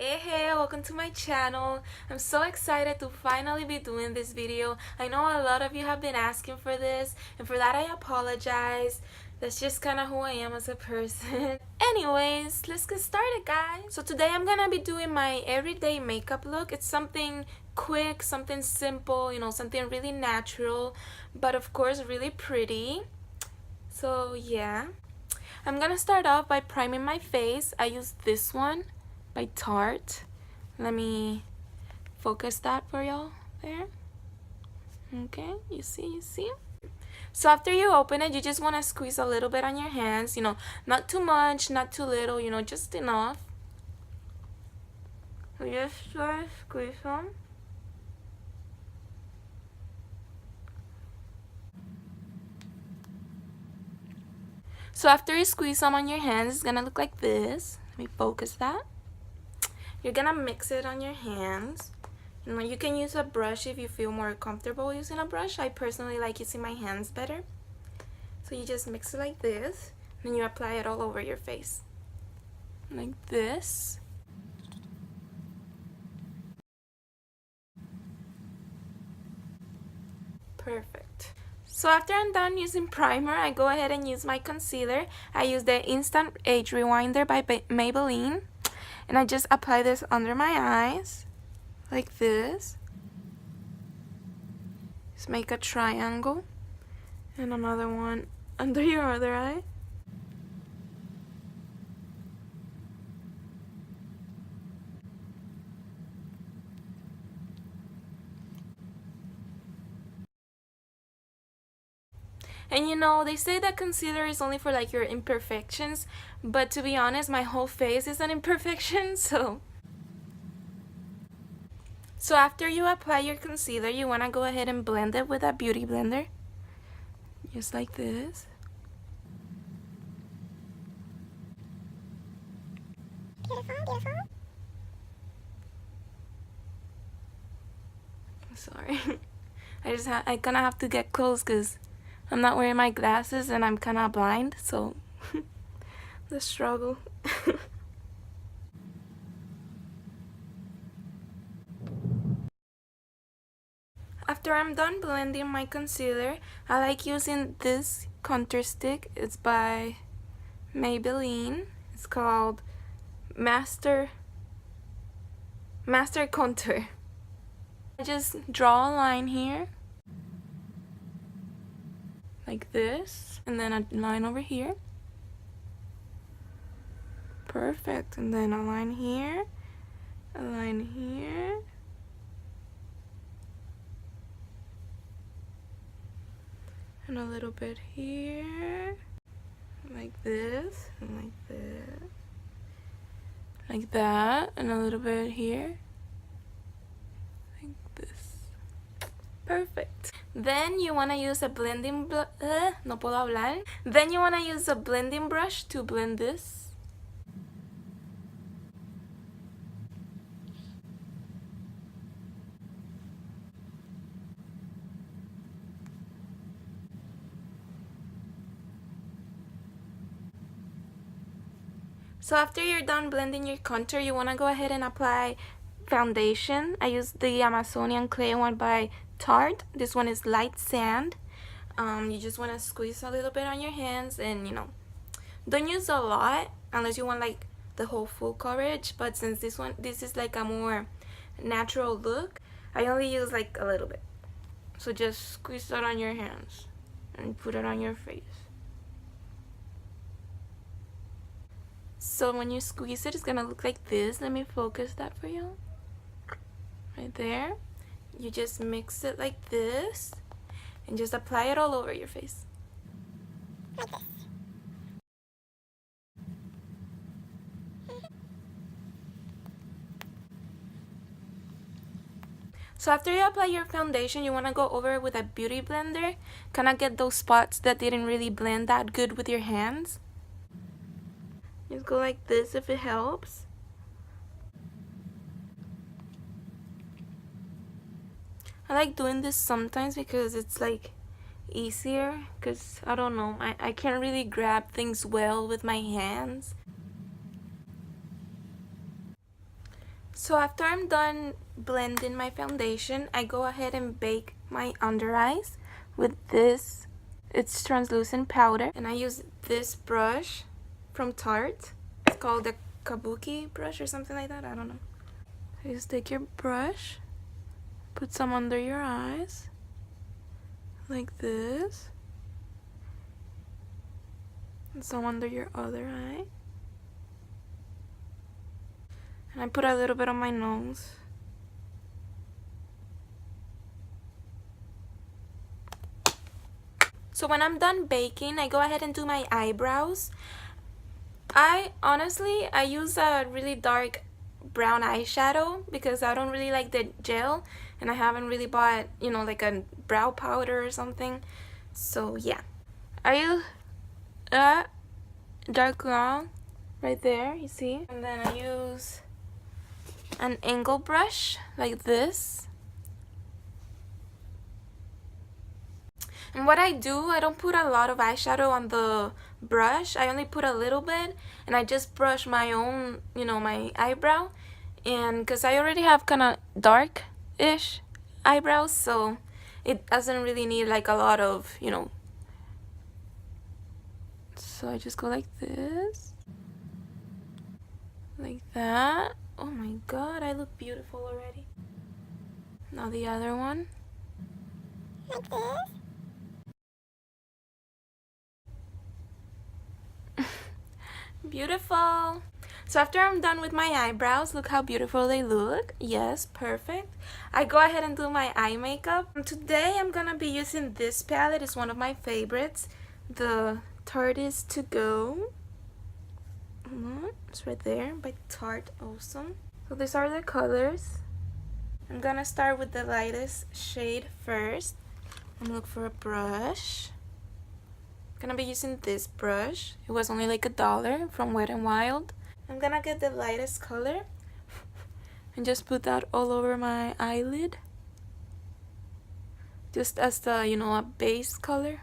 Hey, welcome to my channel. I'm so excited to finally be doing this video. I know a lot of you have been asking for this, and for that I apologize. That's just kind of who I am as a person. Anyways, let's get started, guys. So today I'm gonna be doing my everyday makeup look. It's something quick, something simple, something really natural, but of course really pretty. So yeah, I'm gonna start off by priming my face. I use this one by Tarte. Let me focus that for y'all there. Okay, you see. So after you open it, you just want to squeeze a little bit on your hands, not too much, not too little, just enough. So just try to squeeze them. So after you squeeze some on your hands, it's gonna look like this. Let me focus that. You're gonna mix it on your hands. You can use a brush if you feel more comfortable using a brush. I personally like using my hands better. So you just mix it like this, and you apply it all over your face. Like this. Perfect. So after I'm done using primer, I go ahead and use my concealer. I use the Instant Age Rewinder by Maybelline. And I just apply this under my eyes, like this. Just make a triangle. And another one under your other eye. And they say that concealer is only for like your imperfections, but to be honest, my whole face is an imperfection, so after you apply your concealer, you want to go ahead and blend it with a beauty blender. Just like this. Beautiful. Sorry. I kind of have to get close because I'm not wearing my glasses and I'm kind of blind, so the struggle. After I'm done blending my concealer, I like using this contour stick. It's by Maybelline. It's called Master Contour. I just draw a line here, like this, and then a line over here. Perfect. And then a line here, a line here, and a little bit here, like this, and like this, like that, and a little bit here, like this. Perfect. Then you want to use a blending no puedo hablar. Then you want to use a blending brush to blend this. So after you're done blending your contour, you want to go ahead and apply foundation. I use the Amazonian Clay one by Tarte. This one is Light Sand. You just want to squeeze a little bit on your hands, and don't use a lot unless you want like the whole full coverage, but since this is like a more natural look, I only use like a little bit. So just squeeze that on your hands and put it on your face. So when you squeeze it, it's gonna look like this. Let me focus that for you. Right there. You just mix it like this and just apply it all over your face. Like this. So after you apply your foundation, you want to go over it with a beauty blender. Kind of get those spots that didn't really blend that good with your hands. Just go like this if it helps. I like doing this sometimes because it's like easier, because I don't know, I can't really grab things well with my hands. So after I'm done blending my foundation, I go ahead and bake my under eyes with this. It's translucent powder, and I use this brush from Tarte. It's called the Kabuki brush or something like that. I don't know. So you just take your brush, put some under your eyes, like this, and some under your other eye. And I put a little bit on my nose. So when I'm done baking, I go ahead and do my eyebrows. I use a really dark brown eyeshadow because I don't really like the gel, and I haven't really bought, like a brow powder or something. So yeah, I use a dark brown right there, you see, and then I use an angle brush like this. And what I do, I don't put a lot of eyeshadow on the brush. I only put a little bit, and I just brush my own, my eyebrow. And because I already have kind of dark-ish eyebrows, so it doesn't really need like a lot of, So I just go like this. Like that. Oh my god, I look beautiful already. Now the other one. Like this. Beautiful. So after I'm done with my eyebrows, look how beautiful they look. Yes, perfect. I go ahead and do my eye makeup. Today I'm gonna be using this palette. It's one of my favorites, the Tarte To Go. It's right there, by Tarte also. So these are the colors. I'm gonna start with the lightest shade first. I'm gonna look for a brush. Gonna be using this brush. It was only like $1 from Wet n Wild. I'm gonna get the lightest color and just put that all over my eyelid, just as the a base color.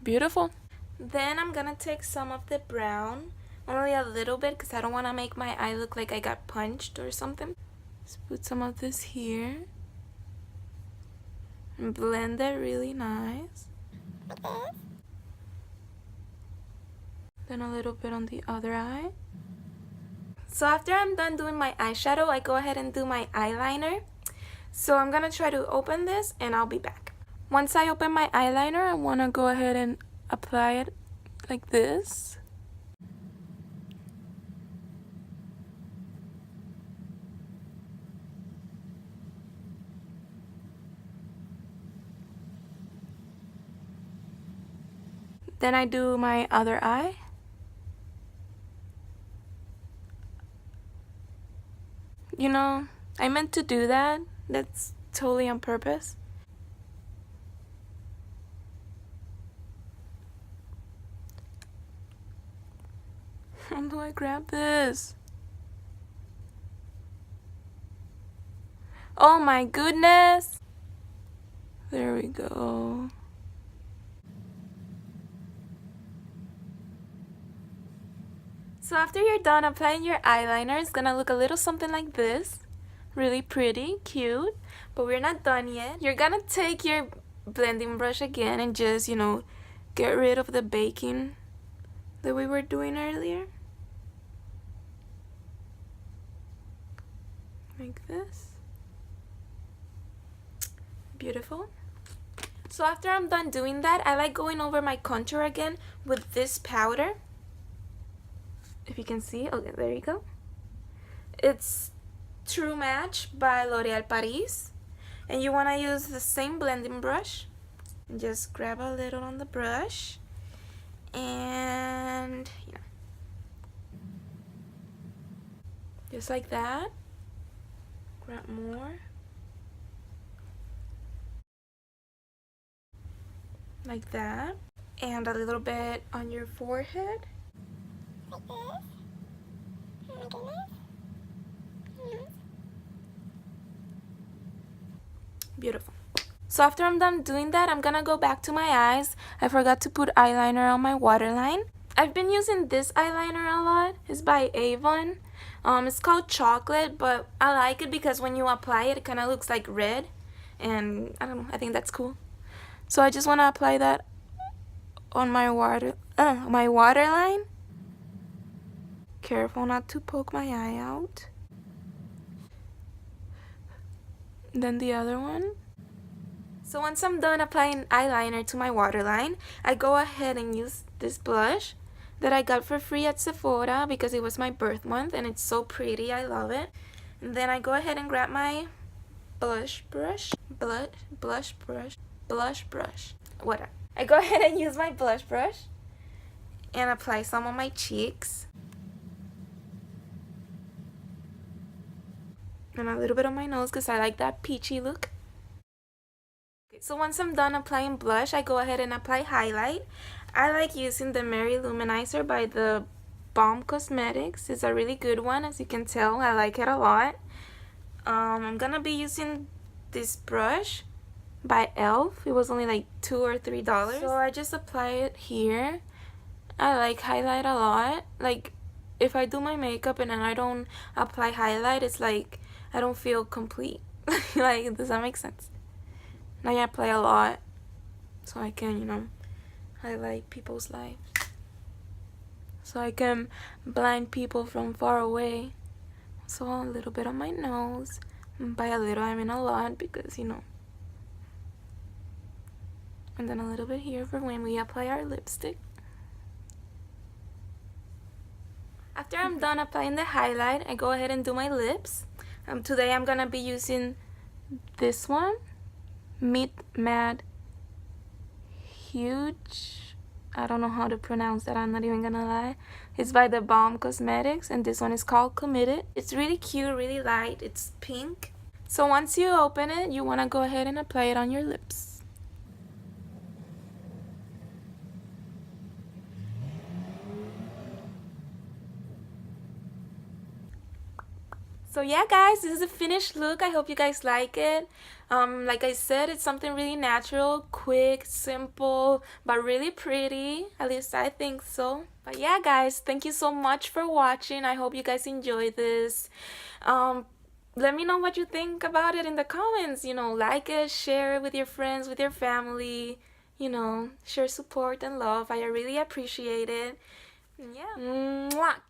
Beautiful. Then I'm gonna take some of the brown, only a little bit because I don't want to make my eye look like I got punched or something. Just put some of this here and blend it really nice. Then a little bit on the other eye. So after I'm done doing my eyeshadow, I go ahead and do my eyeliner. So I'm gonna try to open this and I'll be back. Once I open my eyeliner, I wanna go ahead and apply it like this. Then I do my other eye. I meant to do that. That's totally on purpose. How do I grab this? Oh my goodness! There we go. So after you're done applying your eyeliner, it's gonna look a little something like this. Really pretty, cute, but we're not done yet. You're gonna take your blending brush again and just, get rid of the baking that we were doing earlier. Like this. Beautiful. So after I'm done doing that, I like going over my contour again with this powder. If you can see, okay, there you go. It's True Match by L'Oreal Paris, and you want to use the same blending brush. Just grab a little on the brush and just like that. Grab more like that, and a little bit on your forehead like this. Oh my goodness. Beautiful. So after I'm done doing that, I'm gonna go back to my eyes. I forgot to put eyeliner on my waterline. I've been using this eyeliner a lot. It's by Avon. It's called Chocolate, but I like it because when you apply it, it kind of looks like red. And I don't know, I think that's cool. So I just want to apply that on my waterline. Careful not to poke my eye out. Then the other one. So once I'm done applying eyeliner to my waterline, I go ahead and use this blush that I got for free at Sephora because it was my birth month and it's so pretty. I love it. And then I go ahead and grab my blush brush. Whatever. I go ahead and use my blush brush and apply some on my cheeks. And a little bit on my nose because I like that peachy look. Okay, so once I'm done applying blush, I go ahead and apply highlight. I like using the Mary Luminizer by the Balm Cosmetics. It's a really good one, as you can tell. I like it a lot. I'm gonna be using this brush by e.l.f. It was only like $2 or $3. So I just apply it here. I like highlight a lot. Like if I do my makeup and then I don't apply highlight, it's like I don't feel complete. Like, does that make sense? Now I apply a lot so I can, you know, highlight people's lives. So I can blind people from far away. So a little bit on my nose. And by a little I mean a lot because, you know. And then a little bit here for when we apply our lipstick. After I'm done applying the highlight, I go ahead and do my lips. Today I'm gonna be using this one, Meet Matte Huge. I don't know how to pronounce that, I'm not even gonna lie. It's by the Balm Cosmetics and this one is called Committed. It's really cute, really light, it's pink. So once you open it, you wanna go ahead and apply it on your lips. So yeah guys, this is a finished look. I hope you guys like it. Like I said, it's something really natural, quick, simple, but really pretty. At least I think so. But yeah guys, thank you so much for watching. I hope you guys enjoyed this. Let me know what you think about it in the comments. You know, like it, share it with your friends, with your family. You know, share support and love. I really appreciate it. Yeah. Mwah.